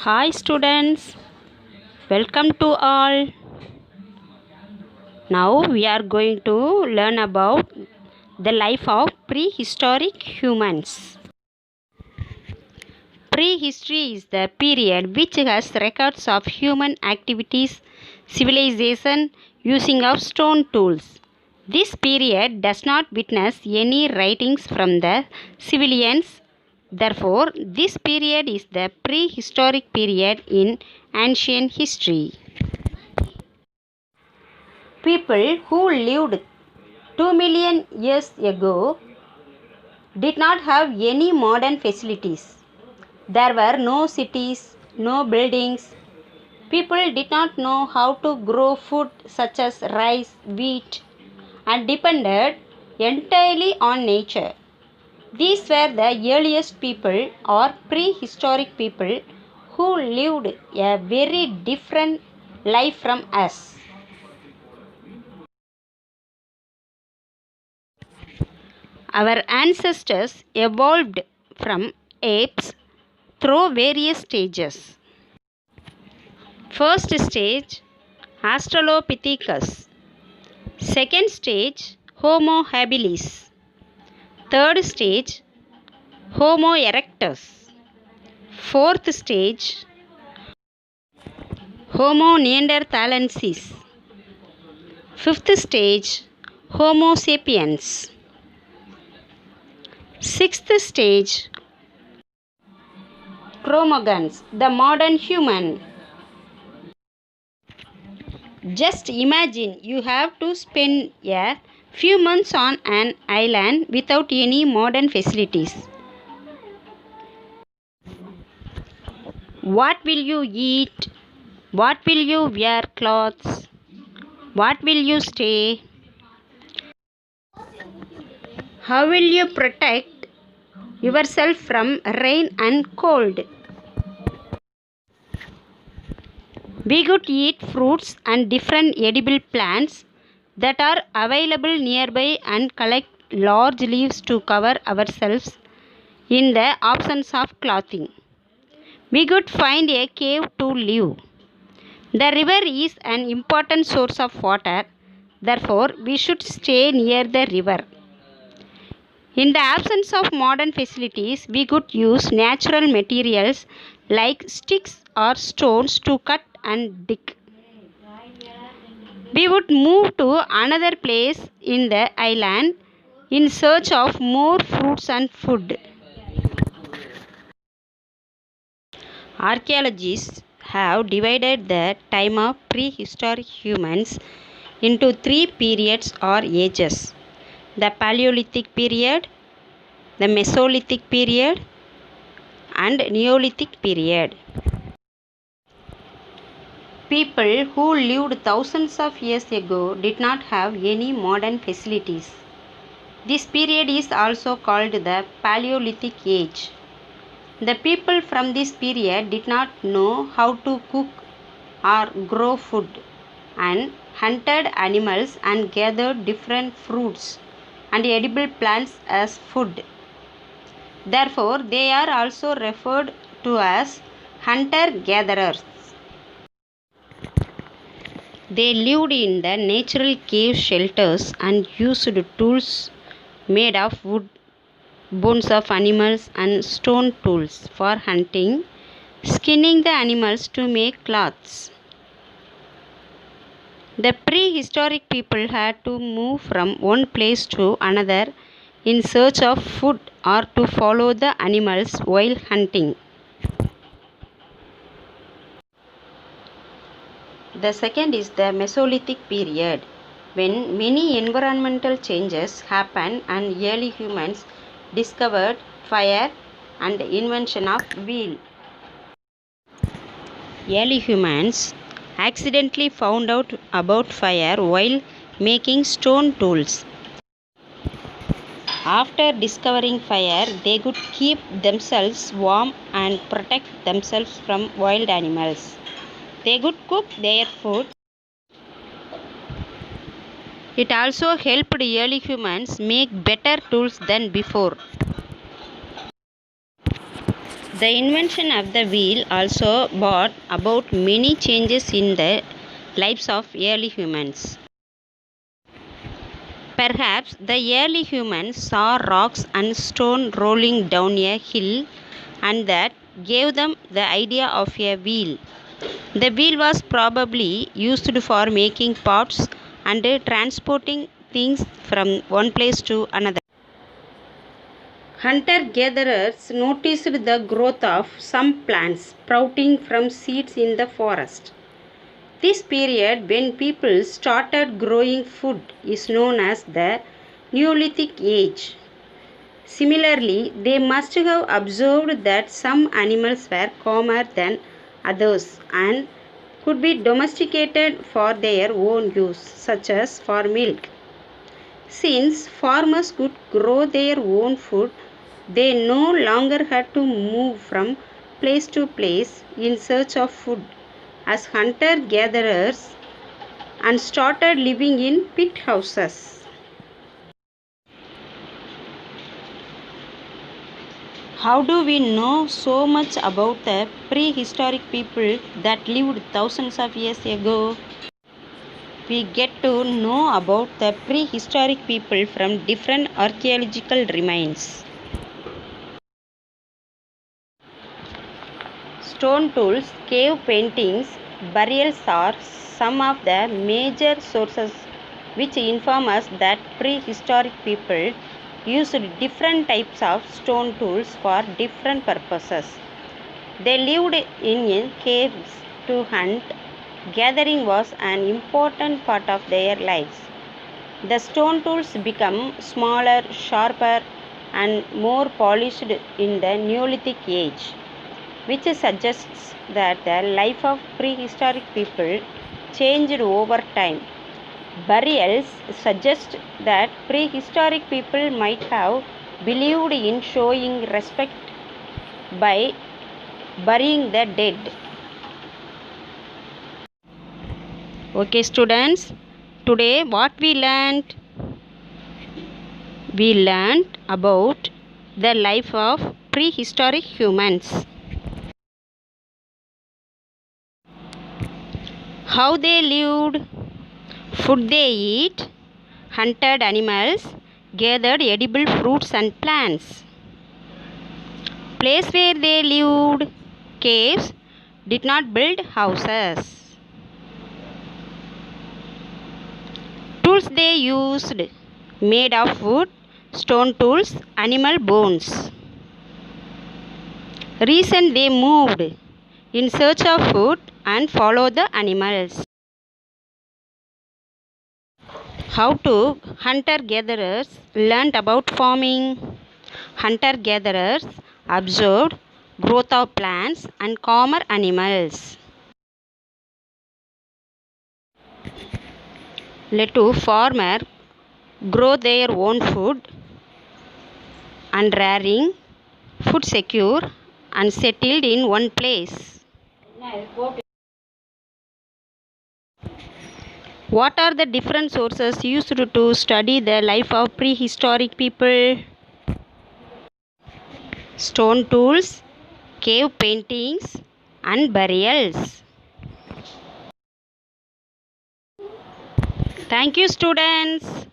Hi students, welcome to all. Now we are going to learn about the life of prehistoric humans. Prehistory is the period which has records of human activities, civilization, using of stone tools. This period does not witness any writings from the civilians. Therefore, this period is the prehistoric period in ancient history. People who lived 2 million years ago did not have any modern facilities. There were no cities, no buildings. People did not know how to grow food such as rice, wheat, and depended entirely on nature. These were the earliest people or prehistoric people who lived a very different life from us. Our ancestors evolved from apes through various stages. First stage, Australopithecus. Second stage, Homo habilis. Third stage, Homo erectus. Fourth stage, Homo neanderthalensis. Fifth stage, Homo sapiens. Sixth stage, Cro-Magnons, the modern human. Just imagine you have to spend a few months on an island without any modern facilities. What will you eat? What will you wear clothes? What will you stay? How will you protect yourself from rain and cold? We could eat fruits and different edible plants that are available nearby and collect large leaves to cover ourselves in the absence of clothing. We could find a cave to live. The river is an important source of water, therefore, we should stay near the river. In the absence of modern facilities, we could use natural materials like sticks or stones to cut and dig. We would move to another place in the island in search of more fruits and food. Archaeologists have divided the time of prehistoric humans into three periods or ages: the Paleolithic period, the Mesolithic period, and Neolithic period. People who lived thousands of years ago did not have any modern facilities. This period is also called the Paleolithic age. The people from this period did not know how to cook or grow food, and hunted animals and gathered different fruits and edible plants as food. Therefore, they are also referred to as hunter-gatherers. They lived in the natural cave shelters and used tools made of wood, bones of animals, and stone tools for hunting, skinning the animals to make cloths. The prehistoric people had to move from one place to another in search of food or to follow the animals while hunting. The second is the Mesolithic period, when many environmental changes happened and early humans discovered fire and the invention of wheel. Early humans accidentally found out about fire while making stone tools. After discovering fire, they could keep themselves warm and protect themselves from wild animals. They could cook their food. It also helped early humans make better tools than before. The invention of the wheel also brought about many changes in the lives of early humans. Perhaps the early humans saw rocks and stone rolling down a hill, and that gave them the idea of a wheel. The wheel was probably used for making pots and transporting things from one place to another. Hunter gatherers noticed the growth of some plants sprouting from seeds in the forest. This period when people started growing food is known as the Neolithic Age. Similarly, they must have observed that some animals were calmer than others and could be domesticated for their own use, such as for milk. Since farmers could grow their own food, they no longer had to move from place to place in search of food as hunter gatherers and started living in pit houses. How do we know so much about the prehistoric people that lived thousands of years ago? We get to know about the prehistoric people from different archaeological remains. Stone tools, cave paintings, burials are some of the major sources which inform us that prehistoric people used different types of stone tools for different purposes. They lived in caves to hunt. Gathering was an important part of their lives. The stone tools become smaller, sharper, and more polished in the Neolithic Age, which suggests that the life of prehistoric people changed over time. Burials suggest that prehistoric people might have believed in showing respect by burying the dead. Okay, students, today what we learned? We learned about the life of prehistoric humans. How they lived, food they eat, hunted animals, gathered edible fruits and plants. Place where they lived, caves, did not build houses. Tools they used, made of wood, stone tools, animal bones. Reason they moved, in search of food and follow the animals. How to hunter-gatherers learned about farming. Hunter-gatherers observed growth of plants and calmer animals. Let to farmer grow their own food and rearing food secure and settled in one place. What are the different sources used to study the life of prehistoric people? Stone tools, cave paintings, and burials. Thank you, students.